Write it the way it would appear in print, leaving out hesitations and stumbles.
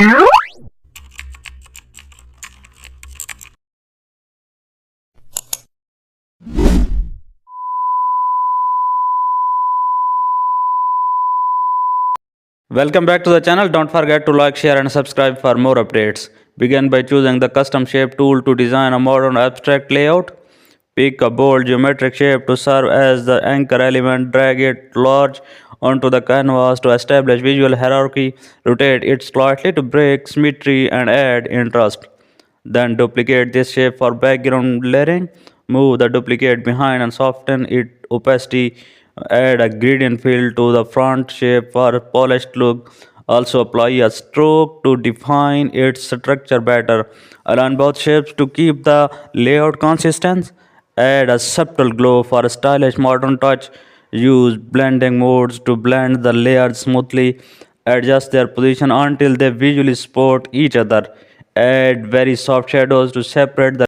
Welcome back to the channel. Don't forget to like, share and subscribe for more updates. Begin by choosing the custom shape tool to design a modern abstract layout. Pick a bold geometric shape to serve as the anchor element. Drag it large onto the canvas to establish visual hierarchy. Rotate it slightly to break symmetry and add interest. Then duplicate this shape for background layering. Move the duplicate behind and soften its opacity. Add a gradient fill to the front shape for a polished look. Also apply a stroke to define its structure better. Align both shapes to keep the layout consistent. Add a subtle glow for a stylish modern touch. Use blending modes to blend the layers smoothly. Adjust their position until they visually support each other. Add very soft shadows to separate the